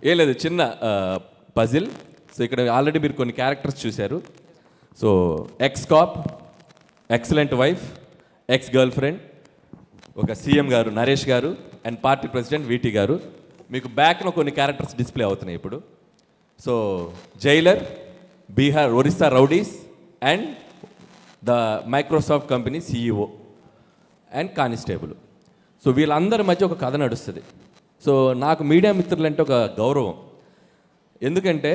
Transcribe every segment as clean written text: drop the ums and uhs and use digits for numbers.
ఏం లేదు, చిన్న పజిల్. సో ఇక్కడ ఆల్రెడీ మీరు కొన్ని క్యారెక్టర్స్ చూశారు. So X cap, excellent wife, ex girl friend, ఒక సీఎం గారు నరేష్ గారు అండ్ పార్టీ ప్రెసిడెంట్ వీటీ గారు. మీకు బ్యాక్లో కొన్ని క్యారెక్టర్స్ డిస్ప్లే అవుతున్నాయి ఇప్పుడు. So Jailer, Bihar Orissa rowdies and the Microsoft company CEO and constable. So వీళ్ళందరి మధ్య ఒక కథ నడుస్తుంది. సో నాకు మీడియా మిత్రులంటే ఒక గౌరవం. ఎందుకంటే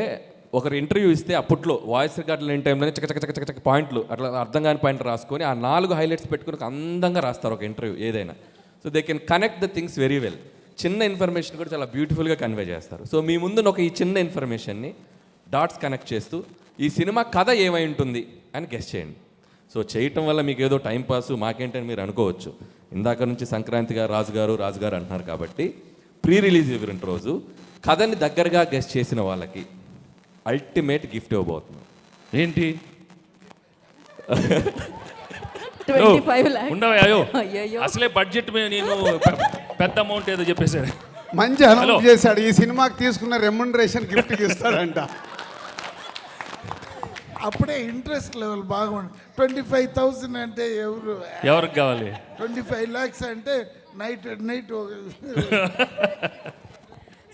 ఒకరు ఇంటర్వ్యూ ఇస్తే అప్పట్లో వాయిస్ రికార్డులు లేని టైంలోనే చక్క పాయింట్లు అట్లా అర్థం కాని పాయింట్లు రాసుకొని ఆ 4 హైలైట్స్ పెట్టుకుని అందంగా రాస్తారు ఒక ఇంటర్వ్యూ ఏదైనా. So they can connect the things very well. చిన్న ఇన్ఫర్మేషన్ కూడా చాలా బ్యూటిఫుల్గా కన్వే చేస్తారు. సో మీ ముందు ఒక ఈ చిన్న ఇన్ఫర్మేషన్ని డాట్స్ కనెక్ట్ చేస్తూ ఈ సినిమా కథ ఏమై ఉంటుంది అని గెస్ చేయండి. సో చేయటం వల్ల మీకు ఏదో టైంపాస్ మాకేంటని మీరు అనుకోవచ్చు. ఇందాక నుంచి సంక్రాంతి గారు రాజు గారు అంటున్నారు కాబట్టి ప్రీ రిలీజ్ ఈవెంట్ రోజు కథని దగ్గరగా గెస్ చేసిన వాళ్ళకి అల్టిమేట్ గిఫ్ట్ ఇవ్వబోతున్నాం. ఏంటి? 25 lakhs. ఉండవే అయ్యో, అయ్యయ్యో. అసలే బడ్జెట్ నేను పెద్ద అమౌంట్ ఏదో చెప్పేశారు. మంచి అనౌన్స్ చేశాడు. ఈ సినిమాకి తీసుకున్న రెమ్యునరేషన్ గిఫ్ట్ ఇస్తాడంట. అప్పుడే ఇంట్రెస్ట్ లెవెల్ బాగుంది. 25,000 అంటే ఎవరికి కావాలి? 25 lakhs అంటే నైట్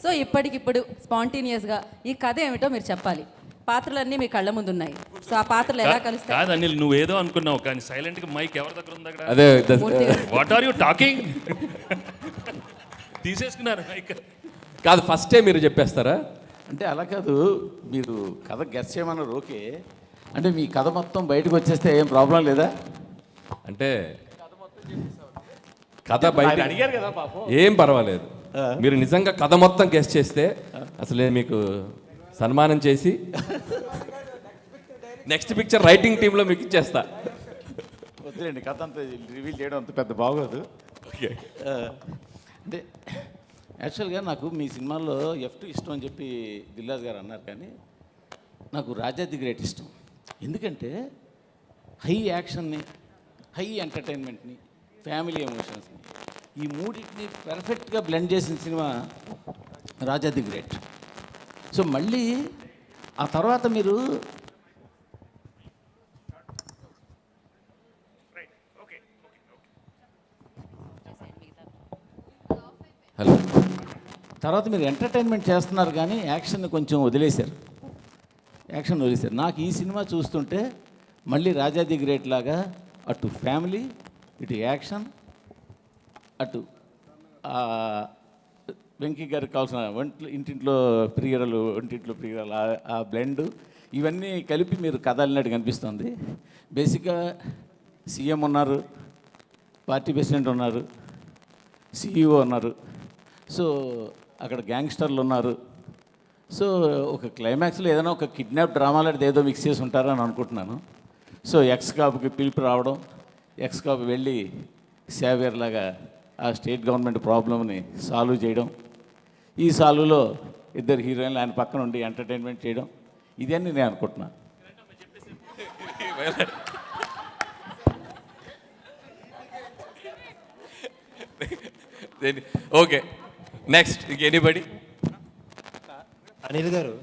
సో ఇప్పటికిప్పుడు స్పాంటేనియస్గా ఈ కథ ఏమిటో మీరు చెప్పాలి. పాత్రలన్నీ మీ కళ్ళ ముందు ఉన్నాయి. సో ఆ పాత్రలు ఎలా కలుస్తాయి? కాదు అనిల్, నువ్వు ఏదో అనుకున్నావు కానీ సైలెంట్ గా మైక్ ఎవరి దగ్గర ఉంది అక్కడ? అదే వాట్ ఆర్ యూ టాకింగ్? తీసేసుకున్నారు మైక్. కాదు, ఫస్టే మీరు చెప్పేస్తారా? అంటే అలా కాదు, మీరు కథ గెస్ చేయమన్నారు ఓకే. అంటే మీ కథ మొత్తం బయటకు వచ్చేస్తే ఏం ప్రాబ్లం లేదా? అంటే కథ బయట అడిగారు కదా పాపం. ఏం పర్వాలేదు. మీరు నిజంగా కథ మొత్తం గెస్ చేస్తే అసలే మీకు సన్మానం చేసి నెక్స్ట్ పిక్చర్ రైటింగ్ టీంలో మీకు ఇచ్చేస్తా. వద్దులేండి, కథ అంతా రివీల్ చేయడం అంత పెద్ద బాగోదు. ఓకే. అంటే యాక్చువల్గా నాకు మీ సినిమాల్లో F2 ఇష్టం అని చెప్పి దిల్రాజు గారు అన్నారు, కానీ నాకు రాజా ది గ్రేట్ ఇష్టం. ఎందుకంటే హై యాక్షన్ని, హై ఎంటర్టైన్మెంట్ని, ఫ్యామిలీ ఎమోషన్స్ని, ఈ మూడింటిని పర్ఫెక్ట్గా బ్లెండ్ చేసిన cinema Raja the great. So మళ్ళీ ఆ తర్వాత మీరు హలో తర్వాత మీరు ఎంటర్టైన్మెంట్ చేస్తున్నారు కానీ యాక్షన్ కొంచెం వదిలేశారు. నాకు ఈ సినిమా చూస్తుంటే మళ్ళీ రాజా ది గ్రేట్ లాగా అటు ఫ్యామిలీ, ఇటు యాక్షన్, అటు వెంకీ గారికి కావాల్సిన ఇంటింట్లో ప్రియరలు, ఆ బ్లెండ్, ఇవన్నీ కలిపి మీరు కథ అల్లినట్టు కనిపిస్తుంది. బేసిక్గా సీఎం ఉన్నారు, పార్టీ ప్రెసిడెంట్ ఉన్నారు, సిఇఓ ఉన్నారు, సో అక్కడ గ్యాంగ్స్టర్లు ఉన్నారు. సో ఒక క్లైమాక్స్లో ఏదైనా ఒక కిడ్నాప్ డ్రామా లాంటిది ఏదో మిక్స్ చేసి ఉంటారని అనుకుంటున్నాను. సో ఎక్స్ కాపుకి పిలుపు రావడం, ఎక్స్ కాపు వెళ్ళి సేవియర్ లాగా ఆ స్టేట్ గవర్నమెంట్ ప్రాబ్లమ్ని సాల్వ్ చేయడం, ఈ సాల్వ్లో ఇద్దరు హీరోయిన్లు ఆయన పక్కన ఉండి ఎంటర్టైన్మెంట్ చేయడం, ఇదన్నీ నేను అనుకుంటున్నాను. Okay, next anybody? అనిల్ గారు,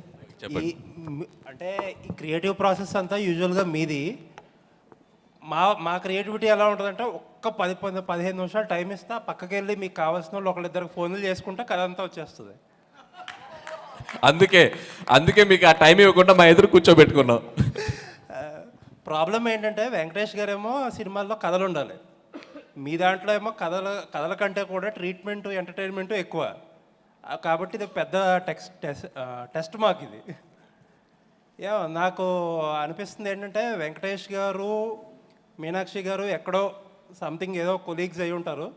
అంటే ఈ క్రియేటివ్ ప్రాసెస్ అంతా యూజువల్గా మీది. మా క్రియేటివిటీ ఎలా ఉంటుందంటే ఒక్క 10-15 నిమిషాలు టైం ఇస్తా, పక్కకి వెళ్ళి మీకు కావాల్సిన వాళ్ళు ఒకళ్ళిద్దరికి ఫోన్లు చేసుకుంటే కథ అంతా వచ్చేస్తుంది. అందుకే మీకు ఆ టైం ఇవ్వకుండా మా ఎదురు కూర్చోబెట్టుకున్నాం. ప్రాబ్లం ఏంటంటే వెంకటేష్ గారేమో సినిమాల్లో కథలు ఉండాలి, మీ దాంట్లో ఏమో కథల కంటే కూడా ట్రీట్మెంటు, ఎంటర్టైన్మెంటు ఎక్కువ. కాబట్టి ఇది పెద్ద టెస్ట్ మాకు ఇది. నాకు అనిపిస్తుంది ఏంటంటే వెంకటేష్ గారు, మీనాక్షి గారు ఎక్కడో సంథింగ్ ఏదో కొలీగ్స్ అయి ఉంటారు.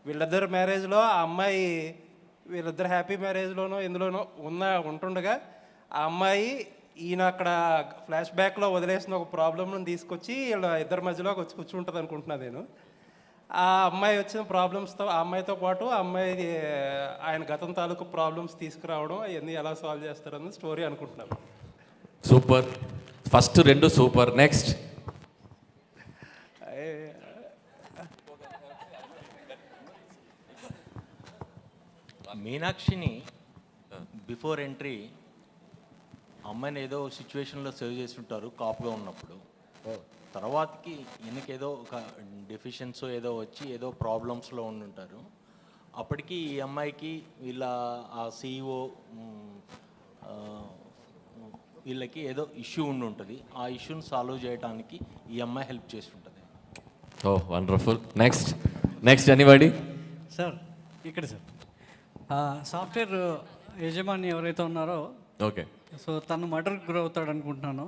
వీళ్ళిద్దరు మ్యారేజ్లో ఆ అమ్మాయి, వీళ్ళిద్దరు హ్యాపీ మ్యారేజ్లోనో ఎందులోనో ఉంటుండగా ఆ అమ్మాయి ఈయన అక్కడ ఫ్లాష్ బ్యాక్లో వదిలేసిన ఒక ప్రాబ్లమ్ను తీసుకొచ్చి వీళ్ళ ఇద్దరి మధ్యలోకి వచ్చి కూర్చుంటుంది అనుకుంటున్నాను నేను. ఆ అమ్మాయి వచ్చిన ప్రాబ్లమ్స్తో, ఆ అమ్మాయితో పాటు ఆ అమ్మాయి ఆయన గతం తాలూకు ప్రాబ్లమ్స్ తీసుకురావడం, అవన్నీ ఎలా సాల్వ్ చేస్తారన్నది స్టోరీ అనుకుంటున్నాను. Super, first 2 super. నెక్స్ట్ మీనాక్షిని బిఫోర్ ఎంట్రీ అమ్మాయిని ఏదో సిచ్యువేషన్లో సేవ్ చేసి ఉంటారు కాపుగా ఉన్నప్పుడు. తర్వాతకి ఈయనకేదో ఒక డెఫిషియన్సో ఏదో వచ్చి ఏదో ప్రాబ్లమ్స్లో ఉండుంటారు. అప్పటికి ఈ అమ్మాయికి వీళ్ళ ఆ CEO వీళ్ళకి ఏదో ఇష్యూ ఉండి ఉంటుంది. ఆ ఇష్యూని సాల్వ్ చేయడానికి ఈ అమ్మాయి హెల్ప్ చేసి ఉంటుంది. ఓ వండర్ఫుల్. Next anybody? సార్ ఇక్కడ సార్ సాఫ్ట్వేర్ యజమాని ఎవరైతే ఉన్నారో ఓకే. సో తను మర్డర్కి గురవుతాడు అనుకుంటున్నాను.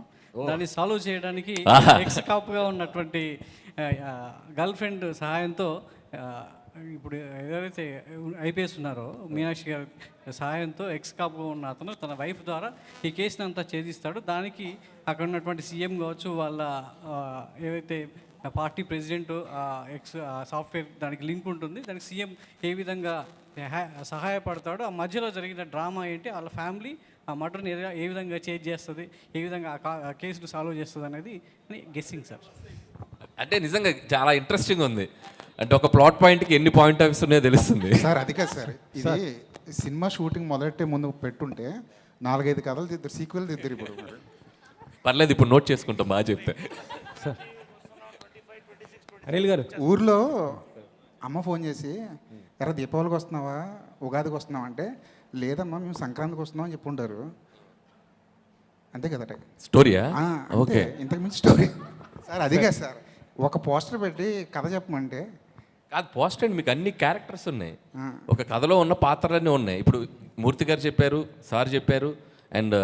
దాన్ని సాల్వ్ చేయడానికి ఎక్స్ కాపుగా ఉన్నటువంటి గర్ల్ ఫ్రెండ్ సహాయంతో ఇప్పుడు ఎవరైతే ఐపీఎస్ ఉన్నారో మీనాక్షి గారి సహాయంతో ఎక్స్ కాపుగా ఉన్న అతను తన వైఫ్ ద్వారా ఈ కేసుని అంతా ఛేదిస్తాడు. దానికి అక్కడ ఉన్నటువంటి సీఎం కావచ్చు, వాళ్ళ ఏవైతే పార్టీ ప్రెసిడెంట్ ఎక్స్ సాఫ్ట్వేర్ దానికి లింక్ ఉంటుంది. దానికి సీఎం ఏ విధంగా సహాయపడతాడు, ఆ మధ్యలో జరిగిన డ్రామా ఏంటి, వాళ్ళ ఫ్యామిలీ ఆ మర్డర్ని ఏ విధంగా చేంజ్ చేస్తుంది, ఏ విధంగా ఆ కేసును సాల్వ్ చేస్తుంది అనేది గెస్సింగ్ సార్. అంటే నిజంగా చాలా ఇంట్రెస్టింగ్ ఉంది. అంటే ఒక ప్లాట్ పాయింట్కి ఎన్ని పాయింట్ ఆఫ్ వ్యూస్ ఉన్నాయో తెలుస్తుంది. సార్ అది కాదు సార్, ఇది సినిమా షూటింగ్ మొదలెట్టే ముందు పెట్టుంటే 4-5 కథలు తిద్దరు, సీక్వెల్ తిద్దరు. ఇప్పుడు పర్లేదు, ఇప్పుడు నోట్ చేసుకుంటాం. బాగా చెప్తే అనిల్ గారు, ఊర్లో అమ్మ ఫోన్ చేసి ఎరా దీపావళికి వస్తున్నావా, ఉగాదికి వస్తున్నావా అంటే, లేదమ్మా మేము సంక్రాంతికి వస్తున్నాం అని చెప్పుంటారు. అంతే కదట స్టోరీయా? ఓకే, ఇంతకు మించి స్టోరీ సార్. అది కాదు సార్, ఒక పోస్టర్ పెట్టి కథ చెప్పమంటే కాదు. పోస్టర్ అండ్ మీకు అన్ని క్యారెక్టర్స్ ఉన్నాయి, ఒక కథలో ఉన్న పాత్రలన్నీ ఉన్నాయి. ఇప్పుడు మూర్తి గారు చెప్పారు, సార్ చెప్పారు, అండ్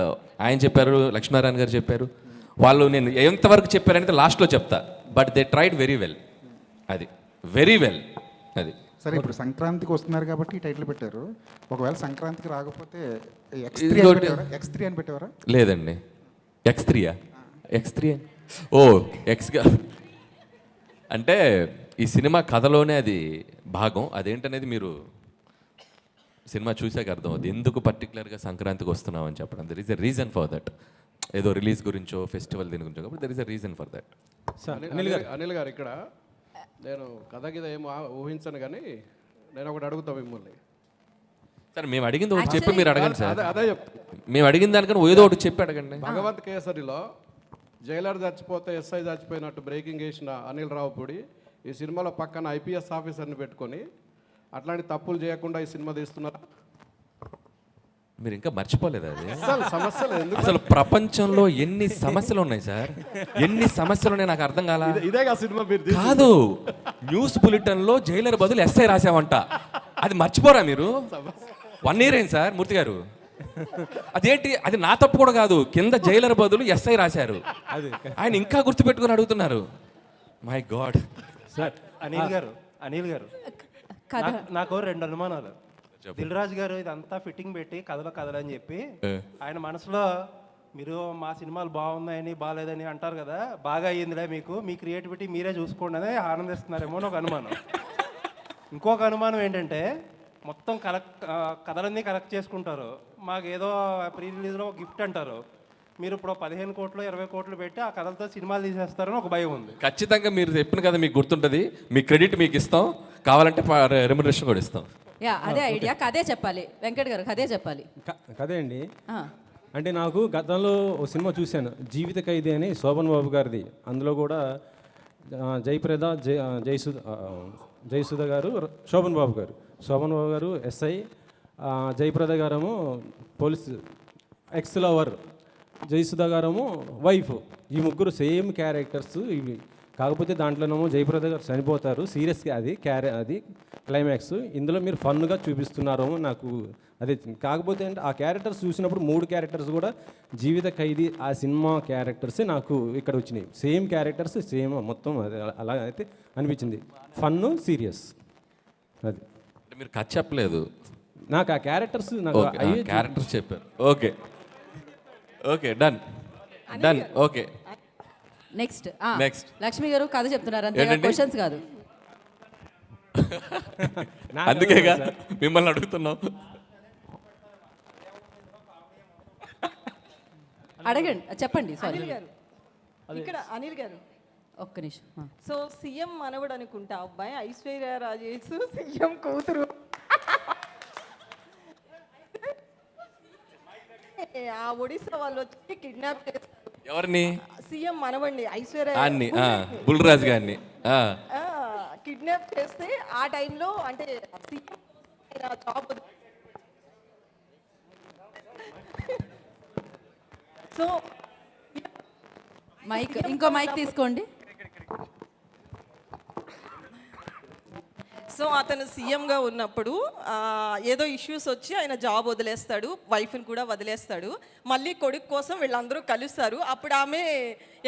ఆయన చెప్పారు, లక్ష్మీనారాయణ గారు చెప్పారు. వాళ్ళు నేను ఎంతవరకు చెప్పారనేది లాస్ట్లో చెప్తా. But they tried very well. అది వెరీ వెల్. అది సరే. ఇప్పుడు సంక్రాంతికి వస్తున్నారు కాబట్టి ఈ టైటిల్ పెట్టారు. ఒకవేళ సంక్రాంతికి రాకపోతే X3 అని పెట్టేవారా? లేదండి, X3యా? X3 ఓ ఎక్స్గా అంటే ఈ సినిమా కథలోనే అది భాగం. అదేంటనేది మీరు సినిమా చూసాక అర్థం అవుతుంది, ఎందుకు పర్టికులర్గా సంక్రాంతికి వస్తున్నాం అని చెప్పడం. There is a reason for that. ఏదో రిలీజ్ గురించో ఫెస్టివల్ దీని గురించో కాబట్టి there is a reason for that. Anil గారు ఇక్కడ నేను కథ గిద ఏం ఊహించను, కానీ నేను ఒకటి అడుగుతా మిమ్మల్ని. సార్ మేము అడిగింది ఒకటి చెప్పి మీరు అడగండి సార్. అదే చెప్తా. మేము అడిగిన దానికన్నా ఏదో ఒకటి చెప్పి అడగండి. భగవంత్ కేసరిలో జైలర్ చచ్చిపోతే ఎస్ఐ చచ్చిపోయినట్టు బ్రేకింగ్ వేసిన అనిల్ రావుపూడి ఈ సినిమాలో పక్కన IPS ఆఫీసర్ని పెట్టుకొని అట్లాంటి తప్పులు చేయకుండా ఈ సినిమా తీస్తున్నారు. మీరు ఇంకా మర్చిపోలేదు అది. సమస్యలు ఎందుకు అసలు ప్రపంచంలో ఎన్ని సమస్యలు ఉన్నాయి సార్, ఎన్ని సమస్యలు ఉన్నాయి నాకు అర్థం కాల. ఇదే సినిమా కాదు, న్యూస్ బులెటిన్లో జైలర్ బదులు ఎస్ఐ రాసావంట. అది మర్చిపోరా మీరు? 1 year అయింది సార్ మూర్తి గారు. అదేంటి, అది నా తప్పు కూడా కాదు. కింద జైలర్ బదులు ఎస్ఐ రాశారు. ఆయన ఇంకా గుర్తుపెట్టుకుని అడుగుతున్నారు. My God. సార్ అనిల్ గారు నాకు 2 అనుమానాలు. దిల్ రాజు గారు ఇదంతా ఫిట్టింగ్ పెట్టి కథలు అని చెప్పి ఆయన మనసులో మీరు మా సినిమాలు బాగున్నాయని బాగాలేదని అంటారు కదా, బాగా అయ్యిందిలే మీకు, మీ క్రియేటివిటీ మీరే చూసుకోండి అని ఆనందిస్తున్నారేమో అని ఒక అనుమానం. ఇంకొక అనుమానం ఏంటంటే మొత్తం కథలన్నీ కలెక్ట్ చేసుకుంటారు, మాకు ఏదో ప్రీ రిలీజ్లో గిఫ్ట్ అంటారు, మీరు ఇప్పుడు 15 కోట్లు 20 కోట్లు పెట్టి ఆ కథలతో సినిమాలు తీసేస్తారని ఒక భయం ఉంది. ఖచ్చితంగా మీరు చెప్పిన కదా మీకు గుర్తుంటుంది, మీ క్రెడిట్ మీకు ఇస్తాం, కావాలంటే రెమ్యునరేషన్ కూడా ఇస్తాం. యా, అదే ఐడియా. కథే చెప్పాలి వెంకట్ గారు, కథే చెప్పాలి. కదే అండి. అంటే నాకు గతంలో ఒక సినిమా చూశాను, జీవిత ఖైదీ అని, శోభన్ బాబు గారిది. అందులో కూడా జయప్రద, జయసుధ గారు, శోభన్ బాబు గారు ఎస్ఐ, జయప్రద గారేమో పోలీస్ ఎక్స్ లవర్, జయసుధ గారేమో వైఫ్. ఈ ముగ్గురు సేమ్ క్యారెక్టర్స్ ఇవి. కాకపోతే దాంట్లోనేమో జయప్రద గారు చనిపోతారు, సీరియస్గా అది క్లైమాక్స్. ఇందులో మీరు ఫన్గా చూపిస్తున్నారేమో నాకు అదే. కాకపోతే అంటే ఆ క్యారెక్టర్స్ చూసినప్పుడు 3 క్యారెక్టర్స్ కూడా జీవిత ఖైదీ ఆ సినిమా క్యారెక్టర్సే నాకు ఇక్కడ వచ్చినాయి. సేమ్ క్యారెక్టర్స్, సేమ్ మొత్తం అది అలా అయితే అనిపించింది. Fun, serious. అది మీరు కథ చెప్పలేదు నాకు, ఆ క్యారెక్టర్స్ నాకు క్యారెక్టర్స్ చెప్పారు. Okay okay, done. Okay, next next Lakshmi గారు కథ చెప్తున్నారు అంతే, క్వశ్చన్స్ కాదు. అందుకేగా మిమ్మల్ని అడుగుతున్నాం. అడగండి, చెప్పండి. సారీ, ఇక్కడ అనిల్ గారు ఒక్క నిమిషం. సో సీఎం మనవడు అనుకుంటా అబ్బాయి, ఐశ్వర్య రాజేష్ సీఎం కూతురు. ఆ ఒడిశా వాళ్ళు వచ్చి కిడ్నాప్ చేస్తారు ఎవరిని? సీఎం మనవండి ఐశ్వర్య అన్ని బుల్రాజు గారిని. కిడ్నాప్ చేస్తే ఆ టైంలో అంటే జాబ్ సో మైక్ ఇంకో మైక్ తీసుకోండి. సో అతను సీఎంగా ఉన్నప్పుడు ఏదో ఇష్యూస్ వచ్చి ఆయన జాబ్ వదిలేస్తాడు, వైఫ్ని కూడా వదిలేస్తాడు. మళ్ళీ కొడుకు కోసం వీళ్ళందరూ కలుస్తారు. అప్పుడు ఆమె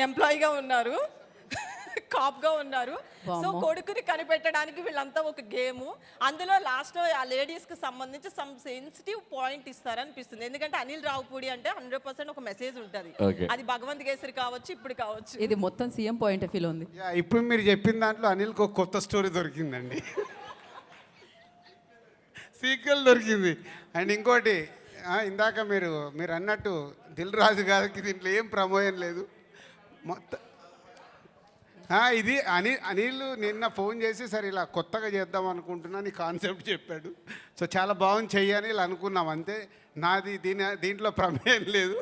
ఎంప్లాయీగా ఉన్నారు, కాప్గా ఉన్నారు. సో కొడుకుని కనిపెట్టడానికి వీళ్ళంతా ఒక గేమ్. అందులో లాస్ట్లో ఆ లేడీస్కి సంబంధించి సమ్ సెన్సిటివ్ పాయింట్ ఇస్తారనిపిస్తుంది. ఎందుకంటే అనిల్ రావుపూడి అంటే 100% ఒక మెసేజ్ ఉంటుంది. అది భగవంత్ కేసరి కావచ్చు, ఇప్పుడు కావచ్చు. ఇది మొత్తం సీఎం పాయింట్ ఆఫ్ వ్యూలో ఉంది. ఇప్పుడు మీరు చెప్పిన దాంట్లో అనిల్కి ఒక కొత్త స్టోరీ దొరికిందండి, సీక్వెల్ దొరికింది. అండ్ ఇంకోటి ఇందాక మీరు అన్నట్టు దిల్ రాజు గారికి దీంట్లో ఏం ప్రమోయం లేదు మొత్తం. ఇది అనిల్ నిన్న ఫోన్ చేసి సరే ఇలా కొత్తగా చేద్దాం అనుకుంటున్నా నీ కాన్సెప్ట్ చెప్పాడు. సో చాలా బాగుంది చెయ్యని ఇలా అనుకున్నాం అంతే. నాది దీంట్లో ప్రమేయం లేదు.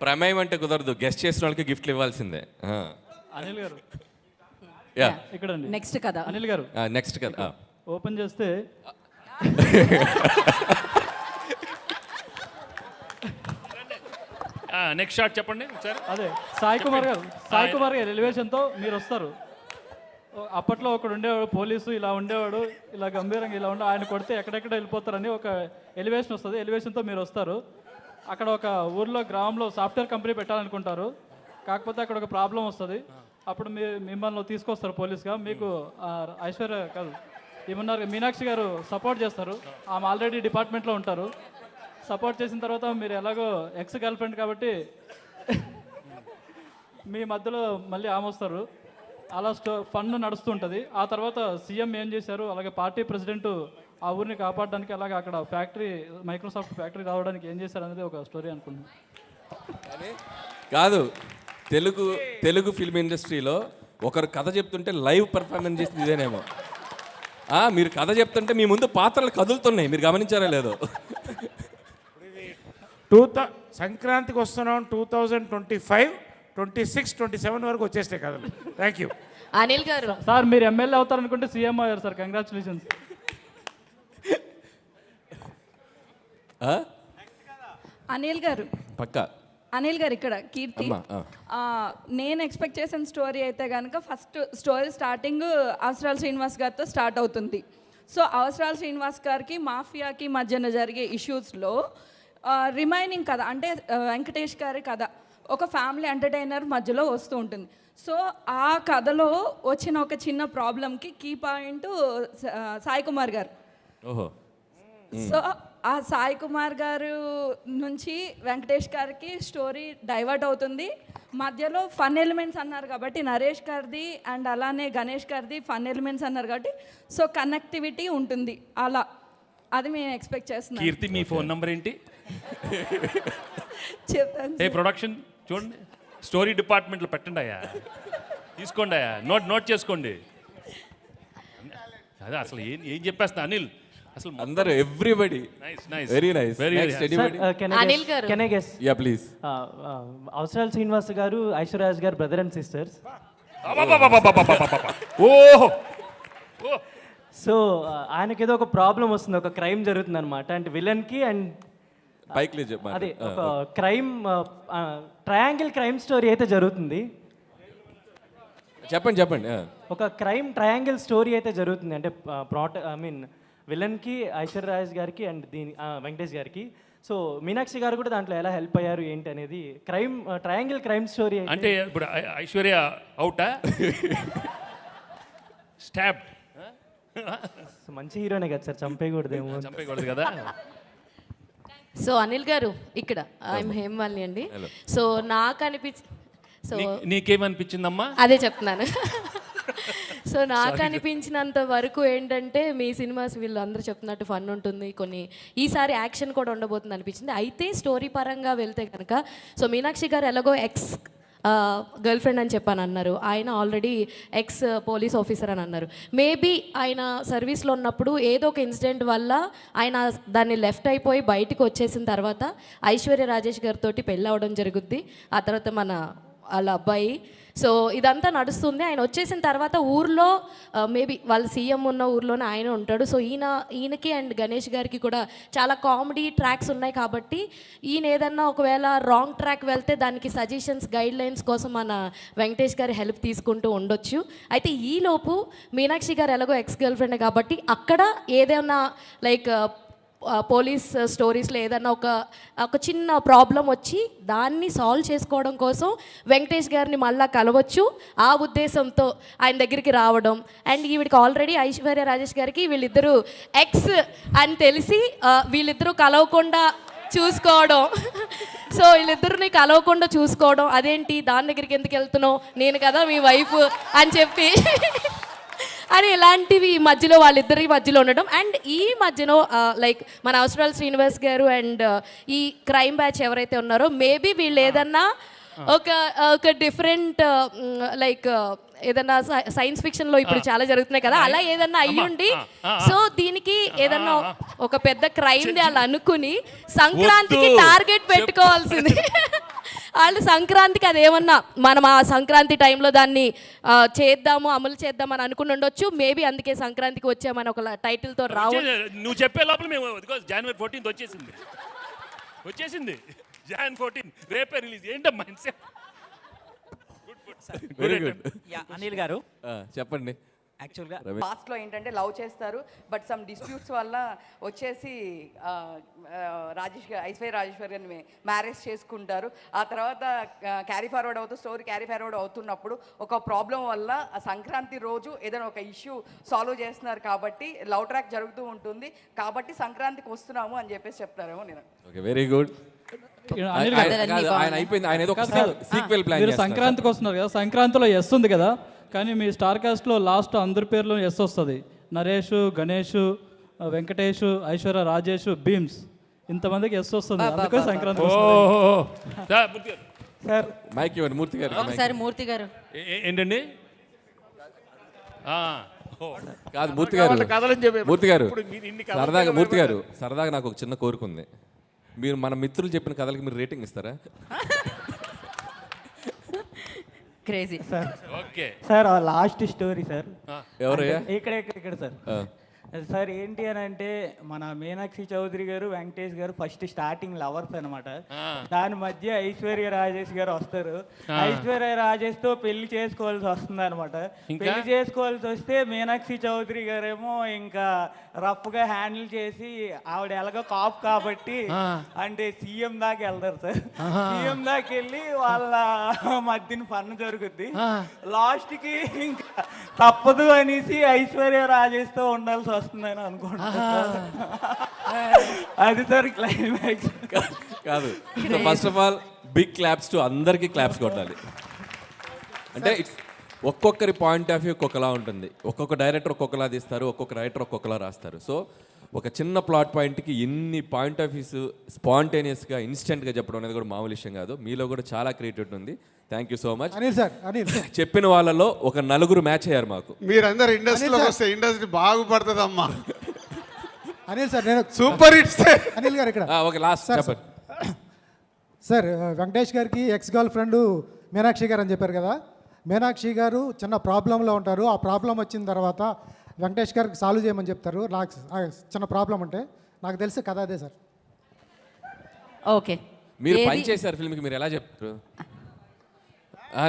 ప్రమేయం అంటే కుదరదు, గెస్ట్ చేసిన వాళ్ళకి గిఫ్ట్లు ఇవ్వాల్సిందే. అనిల్ గారు యా ఇక్కడ నెక్స్ట్ కదా అనిల్ గారు నెక్స్ట్ కదా ఓపెన్ చేస్తే నెక్స్ట్ షాట్ చెప్పండి సార్. అదే సాయి కుమార్ గారు ఎలివేషన్తో మీరు వస్తారు. అప్పట్లో ఒకడు ఉండేవాడు పోలీసు, ఇలా ఉండేవాడు, ఇలా గంభీరంగా ఇలా ఉండే, ఆయన కొడితే ఎక్కడెక్కడ వెళ్ళిపోతారని ఒక ఎలివేషన్ వస్తుంది. ఎలివేషన్తో మీరు వస్తారు. అక్కడ ఒక ఊర్లో గ్రామంలో సాఫ్ట్వేర్ కంపెనీ పెట్టాలనుకుంటారు. కాకపోతే అక్కడ ఒక ప్రాబ్లం వస్తుంది. అప్పుడు మిమ్మల్ని తీసుకొస్తారు పోలీస్గా. మీకు ఐశ్వర్య కాదు ఏమన్నారు మీనాక్షి గారు సపోర్ట్ చేస్తారు. ఆమె ఆల్రెడీ డిపార్ట్మెంట్లో ఉంటారు. సపోర్ట్ చేసిన తర్వాత మీరు ఎలాగో ఎక్స్ గర్ల్ ఫ్రెండ్ కాబట్టి మీ మధ్యలో మళ్ళీ ఆమె వస్తారు. అలా ఫన్ నడుస్తుంటుంది. ఆ తర్వాత సీఎం ఏం చేశారు, అలాగే పార్టీ ప్రెసిడెంట్ ఆ ఊరిని కాపాడడానికి, అలాగే అక్కడ ఫ్యాక్టరీ మైక్రోసాఫ్ట్ ఫ్యాక్టరీ రావడానికి ఏం చేశారు అనేది ఒక స్టోరీ అనుకుంటున్నాను. కాదు, తెలుగు ఫిల్మ్ ఇండస్ట్రీలో ఒకరు కథ చెప్తుంటే లైవ్ పర్ఫార్మెన్స్ చేసింది ఇదేనేమో. మీరు కథ చెప్తుంటే మీ ముందు పాత్రలు కదులుతున్నాయి, మీరు గమనించారా లేదో. సంక్రాంతికి వస్తున్నాం 2025, 26, 27 వరకు వచ్చేస్తాయి కథలు. థ్యాంక్ యూ అనిల్ గారు. సార్ మీరు ఎమ్మెల్యే అవుతారనుకుంటే సీఎం అయ్యారు సార్, కంగ్రాచులేషన్స్. అనిల్ గారు పక్కా అనిల్ గారు ఇక్కడ కీర్తి. నేను ఎక్స్పెక్ట్ చేసిన స్టోరీ అయితే కనుక ఫస్ట్ స్టోరీ స్టార్టింగ్ అవసరాల శ్రీనివాస్ గారితో స్టార్ట్ అవుతుంది. సో అవసరాల శ్రీనివాస్ గారికి మాఫియాకి మధ్యన జరిగే ఇష్యూస్లో రిమైనింగ్ కథ అంటే వెంకటేష్ గారి కథ ఒక ఫ్యామిలీ ఎంటర్టైనర్ మధ్యలో వస్తూ ఉంటుంది. సో ఆ కథలో వచ్చిన ఒక చిన్న ప్రాబ్లంకి కీ పాయింట్ సాయి కుమార్ గారు. ఓహో. సో ఆ సాయి కుమార్ గారు నుంచి వెంకటేష్ గారికి స్టోరీ డైవర్ట్ అవుతుంది. మధ్యలో ఫన్ ఎలిమెంట్స్ అన్నారు కాబట్టి నరేష్ గారిది అండ్ అలానే గణేష్ గారిది ఫన్ ఎలిమెంట్స్ అన్నారు కాబట్టి సో కనెక్టివిటీ ఉంటుంది. అలా అది మేము ఎక్స్పెక్ట్ చేస్తున్నాం. కీర్తి మీ ఫోన్ నంబర్ ఏంటి? చెప్తాను. ఏ ప్రొడక్షన్ చూడండి, స్టోరీ డిపార్ట్మెంట్లో పెట్టండి అయ్యా, తీసుకోండి అయ్యా, నోట్ చేసుకోండి. అదే అసలు ఏం చెప్పేస్తా అనిల్ అసలు అందరూ ఎవ్రీబడి వెరీ నైస్. అనిల్ గారు యా ప్లీజ్. అవసరాల శ్రీనివాస్ గారు ఐశ్వర్యరాజ్ గారు బ్రదర్ అండ్ సిస్టర్స్. ఓహో. సో ఆయనకి ఏదో ఒక ప్రాబ్లం వస్తుంది, ఒక క్రైమ్ జరుగుతుంది అనమాట. అంటే విలన్కి అండ్ అదే ఒక క్రైమ్ ట్రయాంగిల్ క్రైమ్ స్టోరీ అయితే జరుగుతుంది. చెప్పండి. ఒక క్రైమ్ ట్రయాంగిల్ స్టోరీ అయితే జరుగుతుంది. అంటే విలన్కి ఐశ్వర్యరాజ్ గారికి అండ్ వెంకటేష్ గారికి. సో మీనాక్షి గారు కూడా దాంట్లో ఎలా హెల్ప్ అయ్యారు ఏంటి అనేది క్రైమ్ ట్రయాంగిల్ క్రైమ్ స్టోరీ. అంటే ఇప్పుడు ఐశ్వర్య అవుటా స్టాప్ మంచి హీరోనే కదా సార్, చంపేయకూడదేమో. చంపేయకూడదు కదా. సో అనిల్ గారు ఇక్కడ ఐఎమ్ హేమవాలిని అండి. సో నాకు నీకేమనిపించిందమ్మా? అదే చెప్తున్నాను. సో నాకు అనిపించినంత వరకు ఏంటంటే మీ సినిమాస్ వీళ్ళు అందరూ చెప్తున్నట్టు ఫన్ ఉంటుంది, కొన్ని ఈసారి యాక్షన్ కూడా ఉండబోతుంది అనిపించింది. అయితే స్టోరీ పరంగా వెళ్తే కనుక సో మీనాక్షి గారు ఎలాగో ఎక్స్ గర్ల్ ఫ్రెండ్ అని చెప్పని అన్నారు. ఆయన ఆల్రెడీ ఎక్స్ పోలీస్ ఆఫీసర్ అని అన్నారు. మేబీ ఆయన సర్వీస్లో ఉన్నప్పుడు ఏదో ఒక ఇన్సిడెంట్ వల్ల ఆయన దాన్ని లెఫ్ట్ అయిపోయి బయటికి వచ్చేసిన తర్వాత ఐశ్వర్య రాజేష్ గారితో పెళ్ళి అవ్వడం జరుగుద్ది. ఆ తర్వాత వాళ్ళ అబ్బాయి. సో ఇదంతా నడుస్తుంది. ఆయన వచ్చేసిన తర్వాత ఊర్లో మేబీ వాళ్ళ సీఎం ఉన్న ఊర్లోనే ఆయన ఉంటాడు. సో ఈయనకి అండ్ గణేష్ గారికి కూడా చాలా కామెడీ ట్రాక్స్ ఉన్నాయి కాబట్టి ఈయన ఏదన్నా ఒకవేళ రాంగ్ ట్రాక్ వెళ్తే దానికి సజెషన్స్ గైడ్ లైన్స్ కోసం మన వెంకటేష్ గారి హెల్ప్ తీసుకుంటూ ఉండొచ్చు. అయితే ఈలోపు మీనాక్షి గారు ఎలాగో ఎక్స్ గర్ల్ ఫ్రెండ్ కాబట్టి అక్కడ ఏదైనా లైక్ పోలీస్ స్టోరీస్లో ఏదన్నా ఒక చిన్న ప్రాబ్లం వచ్చి దాన్ని సాల్వ్ చేసుకోవడం కోసం వెంకటేష్ గారిని మళ్ళీ కలవచ్చు. ఆ ఉద్దేశంతో ఆయన దగ్గరికి రావడం అండ్ ఈవిడికి ఆల్రెడీ ఐశ్వర్య రాజేష్ గారికి వీళ్ళిద్దరూ ఎక్స్ అని తెలిసి వీళ్ళిద్దరూ కలవకుండా చూసుకోవడం. సో వీళ్ళిద్దరిని కలవకుండా చూసుకోవడం, అదేంటి దాని దగ్గరికి ఎందుకు వెళ్తున్నావు, నేను కదా మీ వైఫ్ అని చెప్పి అని ఇలాంటివి మధ్యలో వాళ్ళిద్దరి మధ్యలో ఉండడం. అండ్ ఈ మధ్యలో లైక్ మన అవసరాల శ్రీనివాస్ గారు అండ్ ఈ క్రైమ్ బ్యాచ్ ఎవరైతే ఉన్నారో మేబీ వీళ్ళు ఏదన్నా ఒక డిఫరెంట్ లైక్ ఏదన్నా సైన్స్ ఫిక్షన్లో ఇప్పుడు చాలా జరుగుతున్నాయి కదా, అలా ఏదన్నా అయ్యుండి సో దీనికి ఏదన్నా ఒక పెద్ద క్రైమ్ వాళ్ళు అనుకుని సంక్రాంతికి టార్గెట్ పెట్టుకోవాల్సింది. వాళ్ళు సంక్రాంతికి అదేమన్నా మనం ఆ సంక్రాంతి టైంలో దాన్ని అమలు చేద్దామని అనుకుని ఉండొచ్చు. మేబీ అందుకే సంక్రాంతికి వచ్చామని ఒక టైటిల్తో నువ్వు చెప్పే లోపల మేము జనవరి 14th వచ్చేసింది. Jan 14 రేపే రిలీజ్. ఏంటమ్మా వెరీ గుడ్. అనిల్ గారు చెప్పండి. యాక్చువల్గా పాస్ట్లో ఏంటంటే లవ్ చేస్తారు, బట్ సమ్ డిస్ప్యూట్స్ వల్ల వచ్చేసి ఐశ్వర్య రాజేశ్వర్ గారిని మ్యారేజ్ చేసుకుంటారు. ఆ తర్వాత స్టోరీ క్యారీ ఫార్వర్డ్ అవుతున్నప్పుడు ఒక ప్రాబ్లం వల్ల ఆ సంక్రాంతి రోజు ఏదైనా ఒక ఇష్యూ సాల్వ్ చేస్తున్నారు కాబట్టి లవ్ ట్రాక్ జరుగుతూ ఉంటుంది కాబట్టి సంక్రాంతికి వస్తున్నాము అని చెప్పేసి చెప్తారేమో నేను. Okay, very good. మీరు సంక్రాంతికి వస్తున్నారు కదా, సంక్రాంతిలో ఎస్ ఉంది కదా, కానీ మీ స్టార్ కాస్ట్లో లాస్ట్ అందరి పేర్లు ఎస్ వస్తుంది. నరేష్, గణేష్, వెంకటేష్, ఐశ్వర్య రాజేష్, భీమ్స్, ఇంతమందికి ఎస్ వస్తుంది. అందుకే సంక్రాంతి సార్ మైక్ ఇవ్వండి మూర్తి గారు. ఒకసారి మూర్తి గారు ఏంటండి కాదు మూర్తి గారు సరదాగా నాకు ఒక చిన్న కోరిక ఉంది. మీరు మన మిత్రులు చెప్పిన కథలకి మీరు రేటింగ్ ఇస్తారా? Crazy sir. Okay sir last story sir. ఎవరయ్యా? ఇక్కడ సార్. సార్ ఏంటి అని అంటే మన మీనాక్షి చౌదరి గారు వెంకటేష్ గారు ఫస్ట్ స్టార్టింగ్ లవర్స్ అనమాట. దాని మధ్య ఐశ్వర్య రాజేష్ గారు వస్తారు. ఐశ్వర్య రాజేష్ తో పెళ్లి చేసుకోవాల్సి వస్తుంది అనమాట. పెళ్లి చేసుకోవాల్సి వస్తే మీనాక్షి చౌదరి గారేమో ఇంకా రఫ్ గా హ్యాండిల్ చేసి ఆవిడ ఎలాగో కాపు కాబట్టి అంటే సీఎం దాకా వెళ్తారు సార్. సీఎం దాకా వెళ్ళి వాళ్ళ మధ్యన పన్ను జరుగుద్ది. లాస్ట్ కి ఇంకా తప్పదు అనేసి ఐశ్వర్య రాజేష్ తో ఉండాల్సి వస్తుందని అనుకుంటున్నాను. అది సార్ క్లైమాక్స్. కాదు, first of all big claps to అందరికీ క్లాప్స్ కొట్టాలి. అంటే ఇట్స్ ఒక్కొక్కరి పాయింట్ ఆఫ్ వ్యూ ఒక్కొక్కలా ఉంటుంది. ఒక్కొక్క డైరెక్టర్ ఒక్కొక్కలా తీస్తారు, ఒక్కొక్క రైటర్ ఒక్కొక్కలా రాస్తారు. సో ఒక చిన్న ప్లాట్ పాయింట్కి ఇన్ని పాయింట్ ఆఫ్ వ్యూస్ స్పాంటేనియస్గా ఇన్స్టెంట్గా చెప్పడం అనేది కూడా మామూలు విషయం కాదు. మీలో కూడా చాలా క్రియేటివిటీ ఉంది. Thank you so much Anil sir. చెప్పిన వాళ్ళలో ఒక 4 మ్యాచ్ అయ్యారు మాకు. మీరందరూ ఇండస్ట్రీలోకి వస్తే ఇండస్ట్రీ బాగుపడుతుందమ్మా. అనిల్ సార్ నేను సూపర్ హిట్స్. అనిల్ గారు ఇక్కడ ఓకే లాస్ట్ చెప్పండి సార్. వెంకటేష్ గారికి ఎక్స్ గర్ల్ ఫ్రెండ్ మీనాక్షి గారు అని చెప్పారు కదా. మీనాక్షి గారు చిన్న ప్రాబ్లంలో ఉంటారు. ఆ ప్రాబ్లం వచ్చిన తర్వాత వెంకటేష్ గారికి సాల్వ్ చేయమని చెప్తారు. నాకు చిన్న ప్రాబ్లం ఉంటే నాకు తెలిసి కథ అదే సార్. ఓకే, మీరు పని చేశారు ఫిల్మ్కి, మీరు ఎలా చెప్తారు?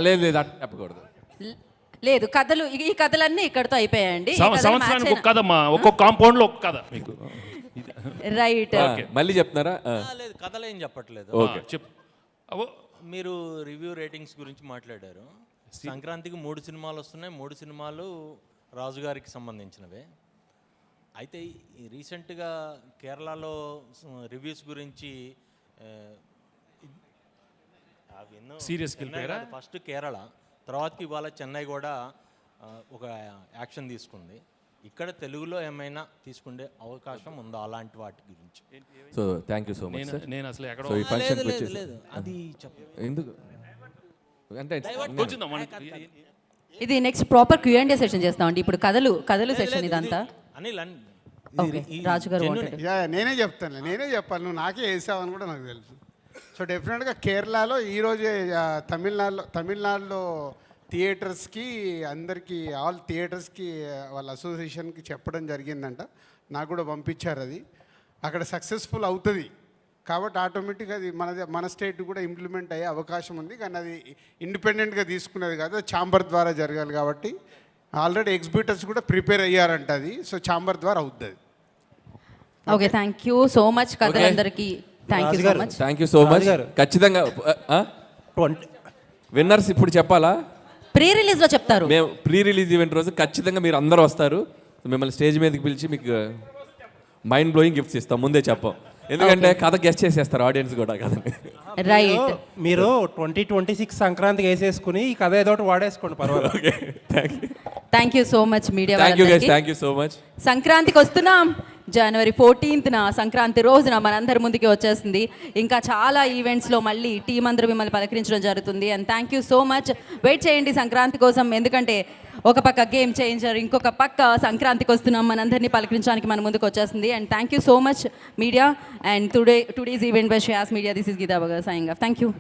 లేదు అట్లా చెప్పకూడదు. లేదు, కథలు ఈ కథలన్నీ ఇక్కడతో అయిపోయాయండి. సంవత్సరానికి ఒక కథ, ఒక్కొక్క కాంపౌండ్ లో ఒక కథ మీకు. రైట్, మళ్ళీ చెప్తున్నారా? లేదు కథలు ఏం చెప్పట్లేదు. చెప్పు. మీరు రివ్యూ రేటింగ్స్ గురించి మాట్లాడారు. సంక్రాంతికి 3 సినిమాలు వస్తున్నాయి. 3 సినిమాలు రాజు గారికి సంబంధించినవే. అయితే రీసెంట్గా కేరళలో రివ్యూస్ గురించి సీరియస్కి వెళ్ళిపోయారా? ఫస్ట్ కేరళ, తర్వాతకి ఇవాళ చెన్నై కూడా ఒక యాక్షన్ తీసుకుంది. ఇక్కడ తెలుగులో ఏమైనా తీసుకునే అవకాశం ఉందా అలాంటి వాటి గురించి? So thank you so much sir. నేను అసలు ఎక్కడ లేదు అది చెప్పు. ఎందుకు అంటే కూర్చుందాం ఇది నెక్స్ట్ ప్రాపర్ Q&A సెషన్ చేస్తామండి. ఇప్పుడు కథలు సెషన్ ఇదంతా. అనిల్ ఓకే, రాజు గారు wanted. యా నేనే చెప్తాను, నేనే చెప్పాలి, నువ్వు నాకే వేసావని కూడా నాకు తెలుసు. సో డెఫినెట్గా కేరళలో ఈరోజే తమిళనాడులో థియేటర్స్కి అందరికీ ఆల్ థియేటర్స్కి వాళ్ళ అసోసియేషన్కి చెప్పడం జరిగిందంట. నాకు కూడా పంపించారు. అది అక్కడ సక్సెస్ఫుల్ అవుతుంది కాబట్టి ఆటోమేటిక్గా అది మన స్టేట్ కూడా ఇంప్లిమెంట్ అయ్యే అవకాశం ఉంది. కానీ అది ఇండిపెండెంట్గా తీసుకునేది కాదు, ఛాంబర్ ద్వారా జరగాలి కాబట్టి ఆల్రెడీ ఎగ్జిబిటర్స్ కూడా ప్రిపేర్ అయ్యారంట అది. సో ఛాంబర్ ద్వారా అవుతుంది. Okay, thank you so much కథలందరికీ. Thank you so much. Thank you so much. ఖచ్చితంగా విన్నర్స్ ఇప్పుడు చెప్పాలా? ప్రీ రిలీజ్లో చెప్తారు. మేము ప్రీ రిలీజ్ ఈవెంట్ రోజు ఖచ్చితంగా మీరు అందరూ వస్తారు. మిమ్మల్ని స్టేజ్ మీదకి పిలిచి మీకు మైండ్ బ్లోయింగ్ గిఫ్ట్స్ ఇస్తాం. ముందే చెప్పాం, ఎందుకంటే కథ గెస్ట్ చేసేస్తారు ఆడియన్స్ కూడా కథని. రైట్, మీరు 2026 సంక్రాంతికి వేసేసుకుని ఈ కథ ఏదో ఒకటి వాడేసుకోండి, పర్వాలేదు. Thank you so much media. Thank you so much. సంక్రాంతికి వస్తున్నాం. జనవరి 14న సంక్రాంతి రోజున మనందరి ముందుకి వచ్చేస్తుంది. ఇంకా చాలా ఈవెంట్స్లో మళ్ళీ టీం అందరూ మిమ్మల్ని పలకరించడం జరుగుతుంది. And thank you so much. Wait చేయండి సంక్రాంతి కోసం, ఎందుకంటే ఒక పక్క గేమ్ చేంజర్, ఇంకొక పక్క సంక్రాంతికి వస్తున్నాం మనందరినీ పలకరించడానికి మన ముందుకు వచ్చేస్తుంది. And thank you so much media. And today's event by Shreyas media. This is Geetha Bagar signing off. Thank you.